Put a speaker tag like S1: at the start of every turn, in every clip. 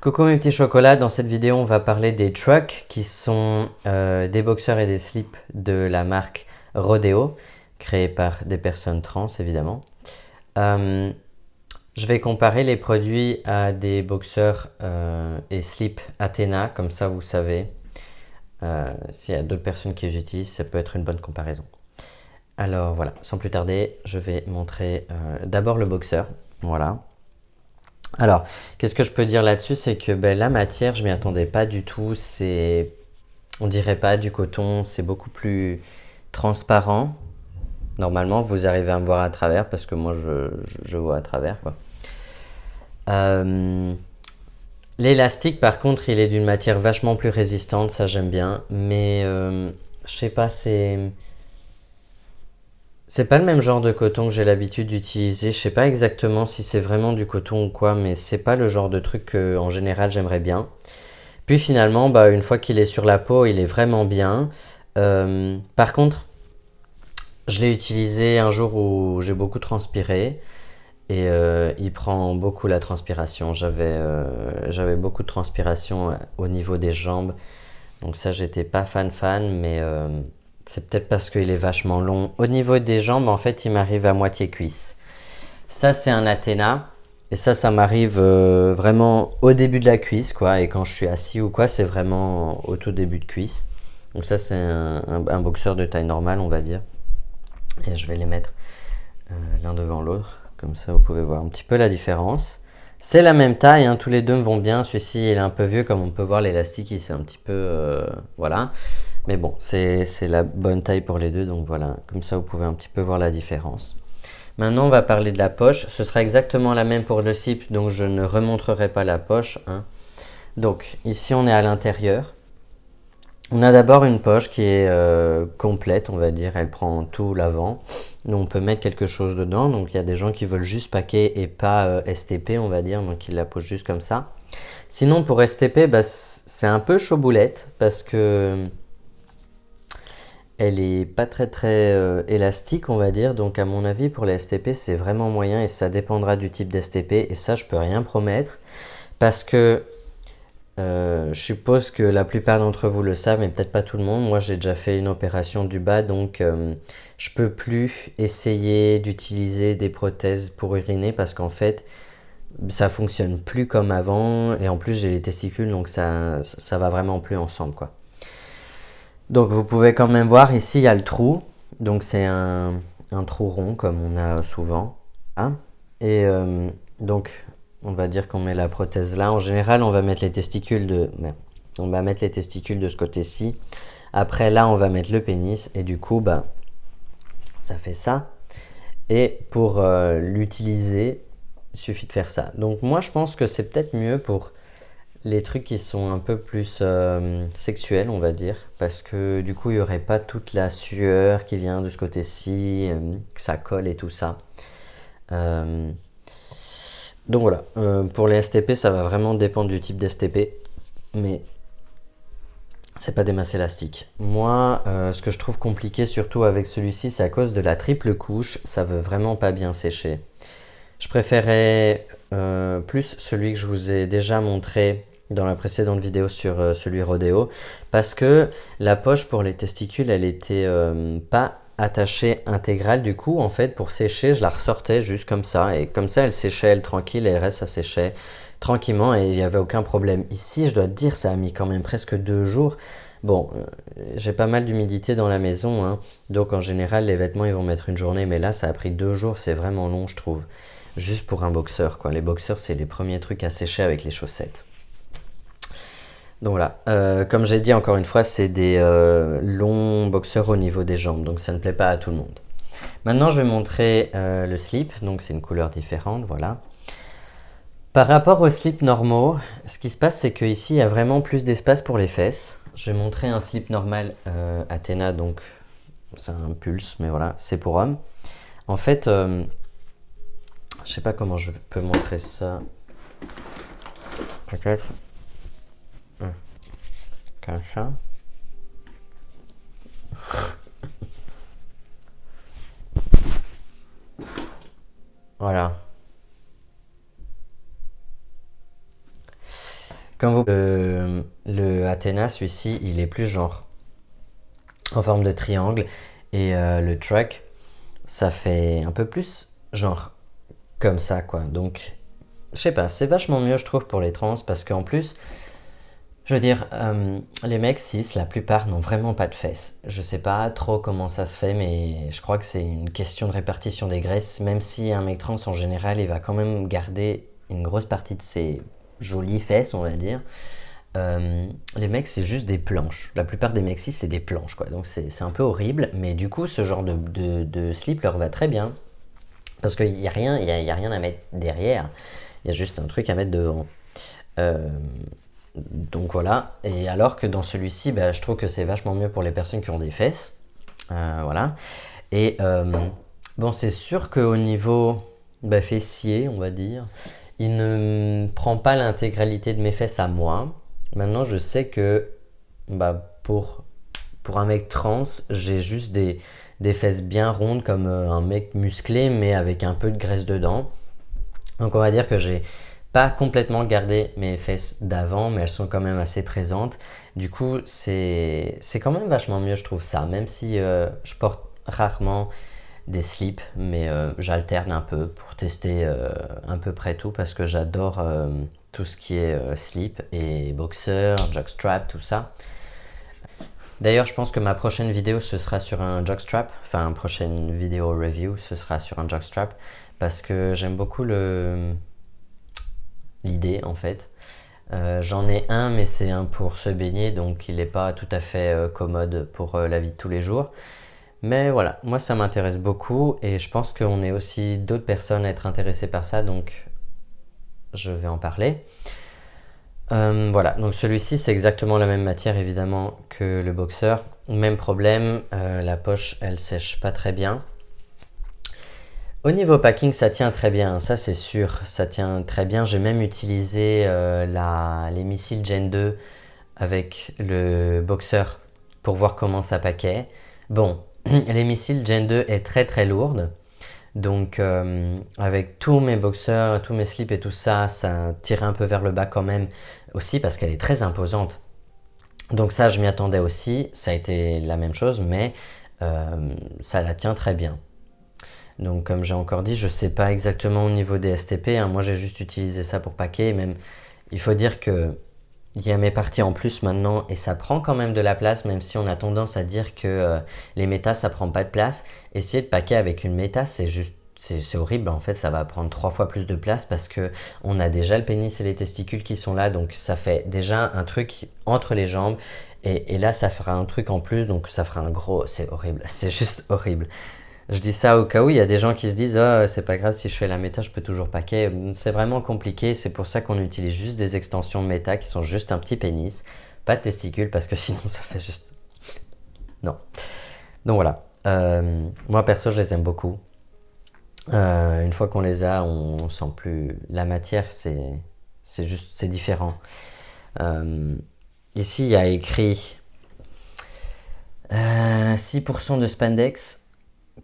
S1: Coucou mes petits chocolats, dans cette vidéo on va parler des trucks qui sont des boxeurs et des slips de la marque Rodeo, créés par des personnes trans évidemment. Euh, je vais comparer les produits à des boxeurs et slips Athena, comme ça vous savez s'il y a d'autres personnes qui les utilisent, ça peut être une bonne comparaison. Alors voilà, sans plus tarder, je vais montrer d'abord le boxeur, voilà. Alors, qu'est-ce que je peux dire là-dessus? C'est que la matière, je m'y attendais pas du tout. On dirait pas du coton, c'est beaucoup plus transparent. Normalement, vous arrivez à me voir à travers parce que moi, je vois à travers, quoi. Euh, L'élastique, par contre, il est d'une matière vachement plus résistante, ça j'aime bien. Mais je sais pas, c'est pas le même genre de coton que j'ai l'habitude d'utiliser. Je sais pas exactement si c'est vraiment du coton ou quoi, mais c'est pas le genre de truc que, en général, j'aimerais bien. Puis finalement, une fois qu'il est sur la peau, il est vraiment bien. Par contre, je l'ai utilisé un jour où j'ai beaucoup transpiré et il prend beaucoup la transpiration. J'avais beaucoup de transpiration au niveau des jambes, donc ça j'étais pas fan, mais c'est peut-être parce qu'il est vachement long. Au niveau des jambes, en fait, il m'arrive à moitié cuisse. Ça c'est un Athéna. Et ça m'arrive vraiment au début de la cuisse, quoi. Et quand je suis assis ou quoi, c'est vraiment au tout début de cuisse. Donc ça, c'est un boxeur de taille normale, on va dire. Et je vais les mettre l'un devant l'autre. Comme ça, vous pouvez voir un petit peu la différence. C'est la même taille, hein, tous les deux me vont bien. Celui-ci, il est un peu vieux, comme on peut voir, l'élastique, il c'est un petit peu... voilà. Mais bon, c'est la bonne taille pour les deux, donc voilà. Comme ça, vous pouvez un petit peu voir la différence. Maintenant, on va parler de la poche. Ce sera exactement la même pour le slip, donc je ne remontrerai pas la poche, hein. Donc, ici, on est à l'intérieur. On a d'abord une poche qui est complète, on va dire. Elle prend tout l'avant. Nous, on peut mettre quelque chose dedans. Donc, il y a des gens qui veulent juste paquet et pas STP, on va dire. Donc, ils la posent juste comme ça. Sinon, pour STP, c'est un peu chaud boulette parce que elle est pas très élastique, on va dire. Donc, à mon avis, pour les STP, c'est vraiment moyen et ça dépendra du type d'STP. Et ça, je peux rien promettre parce que je suppose que la plupart d'entre vous le savent, mais peut-être pas tout le monde. Moi, j'ai déjà fait une opération du bas, donc je peux plus essayer d'utiliser des prothèses pour uriner parce qu'en fait, ça fonctionne plus comme avant. Et en plus, j'ai les testicules, donc ça va vraiment plus ensemble, quoi. Donc, vous pouvez quand même voir ici, il y a le trou. Donc, c'est un trou rond comme on a souvent. Hein. Et donc, on va dire qu'on met la prothèse là. En général, on va mettre les testicules on va mettre les testicules de ce côté-ci. Après, là, on va mettre le pénis. Et du coup, ça fait ça. Et pour l'utiliser, il suffit de faire ça. Donc, moi, je pense que c'est peut-être mieux pour les trucs qui sont un peu plus sexuels, on va dire. Parce que du coup, il n'y aurait pas toute la sueur qui vient de ce côté-ci, que ça colle et tout ça. Euh, Donc voilà, pour les STP, ça va vraiment dépendre du type d'STP, mais c'est pas des masses élastiques. Moi, ce que je trouve compliqué surtout avec celui-ci, c'est à cause de la triple couche, ça veut vraiment pas bien sécher. Je préférais plus celui que je vous ai déjà montré dans la précédente vidéo sur celui Rodeo, parce que la poche pour les testicules, elle était pas attachée intégrale. Du coup, en fait, pour sécher, je la ressortais juste comme ça, et comme ça, elle séchait, elle tranquille, et le reste, ça séchait tranquillement, et il n'y avait aucun problème. Ici, je dois te dire, ça a mis quand même presque 2 jours. Bon, j'ai pas mal d'humidité dans la maison, hein, donc en général, les vêtements, ils vont mettre une journée, mais là, ça a pris 2 jours, c'est vraiment long, je trouve. Juste pour un boxeur, quoi. Les boxeurs, c'est les premiers trucs à sécher avec les chaussettes. Donc voilà, comme j'ai dit encore une fois, c'est des longs boxeurs au niveau des jambes, donc ça ne plaît pas à tout le monde. Maintenant, je vais montrer le slip, donc c'est une couleur différente, voilà. Par rapport aux slips normaux, ce qui se passe, c'est qu'ici, il y a vraiment plus d'espace pour les fesses. Je vais montrer un slip normal Athena, donc c'est un pulse, mais voilà, c'est pour homme. En fait, je sais pas comment je peux montrer ça. Peut-être comme ça. Voilà. Comme vous, le Athena, celui-ci, il est plus genre en forme de triangle. Et le truck, ça fait un peu plus genre comme ça, quoi. Donc, je sais pas, c'est vachement mieux, je trouve, pour les trans, parce qu'en plus, je veux dire, les mecs cis, la plupart n'ont vraiment pas de fesses. Je sais pas trop comment ça se fait, mais je crois que c'est une question de répartition des graisses. Même si un mec trans, en général, il va quand même garder une grosse partie de ses jolies fesses, on va dire. Les mecs, c'est juste des planches. La plupart des mecs cis, c'est des planches, quoi. Donc c'est un peu horrible, mais du coup, ce genre de slip leur va très bien. Parce qu'il n'y a rien, y a rien à mettre derrière. Il y a juste un truc à mettre devant. Euh, donc voilà. Et alors que dans celui-ci, bah, je trouve que c'est vachement mieux pour les personnes qui ont des fesses. Voilà. Et bon, c'est sûr qu'au niveau bah, fessier, on va dire, il ne prend pas l'intégralité de mes fesses à moi. Maintenant, je sais que bah, pour un mec trans, j'ai juste des fesses bien rondes comme un mec musclé, mais avec un peu de graisse dedans. Donc on va dire que j'ai pas complètement gardé mes fesses d'avant, mais elles sont quand même assez présentes. Du coup, c'est quand même vachement mieux, je trouve ça. Même si je porte rarement des slips, mais j'alterne un peu pour tester à peu près tout parce que j'adore tout ce qui est slip et boxer, jockstrap, tout ça. D'ailleurs, je pense que ma prochaine vidéo ce sera sur un jockstrap, enfin une prochaine vidéo review ce sera sur un jockstrap parce que j'aime beaucoup l'idée en fait. J'en ai un, mais c'est un pour se baigner, donc il n'est pas tout à fait commode pour la vie de tous les jours. Mais voilà, moi ça m'intéresse beaucoup et je pense qu'on est aussi d'autres personnes à être intéressées par ça, donc je vais en parler. Voilà, donc celui-ci c'est exactement la même matière évidemment que le boxer. Même problème, la poche elle sèche pas très bien. Au niveau packing, ça tient très bien, ça c'est sûr, ça tient très bien. J'ai même utilisé les missiles Gen 2 avec le boxer pour voir comment ça paquait. Bon, les missiles Gen 2 est très très lourde. Donc avec tous mes boxers, tous mes slips et tout ça, ça tire un peu vers le bas quand même aussi parce qu'elle est très imposante. Donc ça, je m'y attendais aussi, ça a été la même chose, mais ça la tient très bien. Donc comme j'ai encore dit, je ne sais pas exactement au niveau des STP, hein. Moi j'ai juste utilisé ça pour paquer. Même, il faut dire que il y a mes parties en plus maintenant et ça prend quand même de la place, même si on a tendance à dire que les métas ça prend pas de place. Essayer de paquer avec une méta, c'est horrible en fait, ça va prendre 3 fois plus de place parce que on a déjà le pénis et les testicules qui sont là, donc ça fait déjà un truc entre les jambes et là ça fera un truc en plus, donc ça fera un gros, c'est horrible, c'est juste horrible. Je dis ça au cas où il y a des gens qui se disent oh, c'est pas grave si je fais la méta, je peux toujours paquer. C'est vraiment compliqué, c'est pour ça qu'on utilise juste des extensions de méta qui sont juste un petit pénis, pas de testicules parce que sinon ça fait juste. Non. Donc voilà. Moi perso, je les aime beaucoup. Une fois qu'on les a, on sent plus. La matière, c'est juste. C'est différent. Ici, il y a écrit 6% de spandex.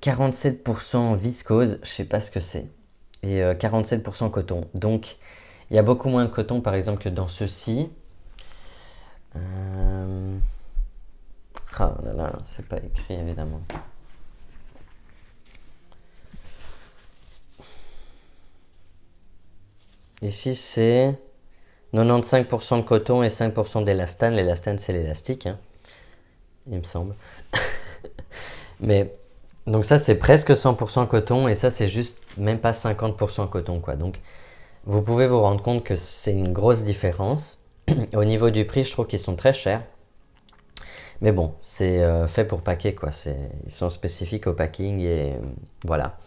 S1: 47% viscose, je sais pas ce que c'est, et 47% coton. Donc il y a beaucoup moins de coton par exemple que dans ceci. Ah là là, c'est pas écrit évidemment. Ici c'est 95% de coton et 5% d'élastane. L'élastane c'est l'élastique, hein, il me semble. Mais donc ça c'est presque 100% coton et ça c'est juste même pas 50% coton quoi. Donc vous pouvez vous rendre compte que c'est une grosse différence. Au niveau du prix, je trouve qu'ils sont très chers. Mais bon, c'est fait pour paquer quoi. Ils sont spécifiques au packing et voilà.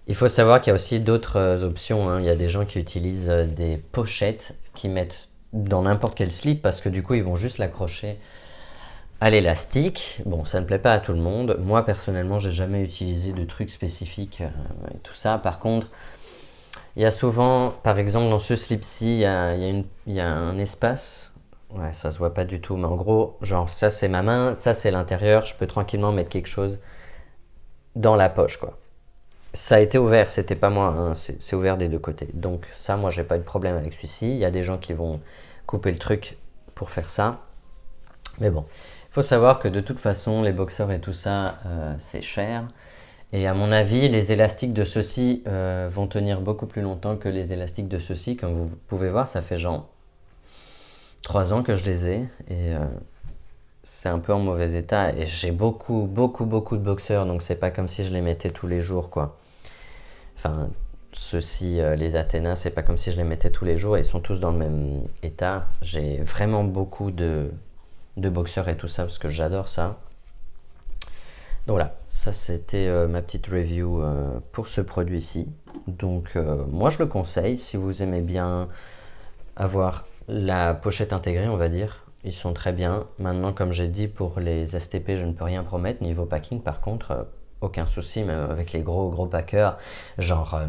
S1: Il faut savoir qu'il y a aussi d'autres options, hein. Il y a des gens qui utilisent des pochettes qui mettent dans n'importe quel slip parce que du coup ils vont juste l'accrocher à l'élastique. Bon, ça ne plaît pas à tout le monde. Moi personnellement, j'ai jamais utilisé de trucs spécifiques et tout ça. Par contre, il y a souvent, par exemple dans ce slip-ci, il y a un espace. Ouais, ça se voit pas du tout, mais en gros, genre ça c'est ma main, ça c'est l'intérieur. Je peux tranquillement mettre quelque chose dans la poche, quoi. Ça a été ouvert, c'était pas moi, hein, c'est ouvert des deux côtés. Donc ça, moi, j'ai pas eu de problème avec celui-ci. Il y a des gens qui couper le truc pour faire ça. Mais bon, il faut savoir que de toute façon, les boxers et tout ça, c'est cher. Et à mon avis, les élastiques de ceux-ci vont tenir beaucoup plus longtemps que les élastiques de ceux-ci. Comme vous pouvez voir, ça fait genre 3 ans que je les ai. Et c'est un peu en mauvais état. Et j'ai beaucoup de boxers. Donc c'est pas comme si je les mettais tous les jours, quoi. Enfin, ceux-ci, les Athéna, c'est pas comme si je les mettais tous les jours. Ils sont tous dans le même état. J'ai vraiment beaucoup de boxers et tout ça parce que j'adore ça. Donc voilà, ça c'était ma petite review pour ce produit-ci. Donc moi je le conseille si vous aimez bien avoir la pochette intégrée, on va dire. Ils sont très bien. Maintenant, comme j'ai dit, pour les STP, je ne peux rien promettre. Niveau packing, par contre, aucun souci, même avec les gros packers, genre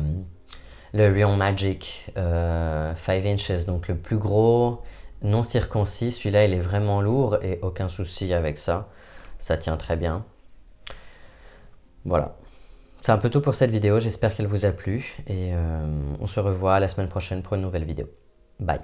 S1: le Real Magic 5 inches, donc le plus gros, non circoncis. Celui-là, il est vraiment lourd et aucun souci avec ça. Ça tient très bien. Voilà. C'est un peu tout pour cette vidéo, j'espère qu'elle vous a plu et on se revoit la semaine prochaine pour une nouvelle vidéo. Bye.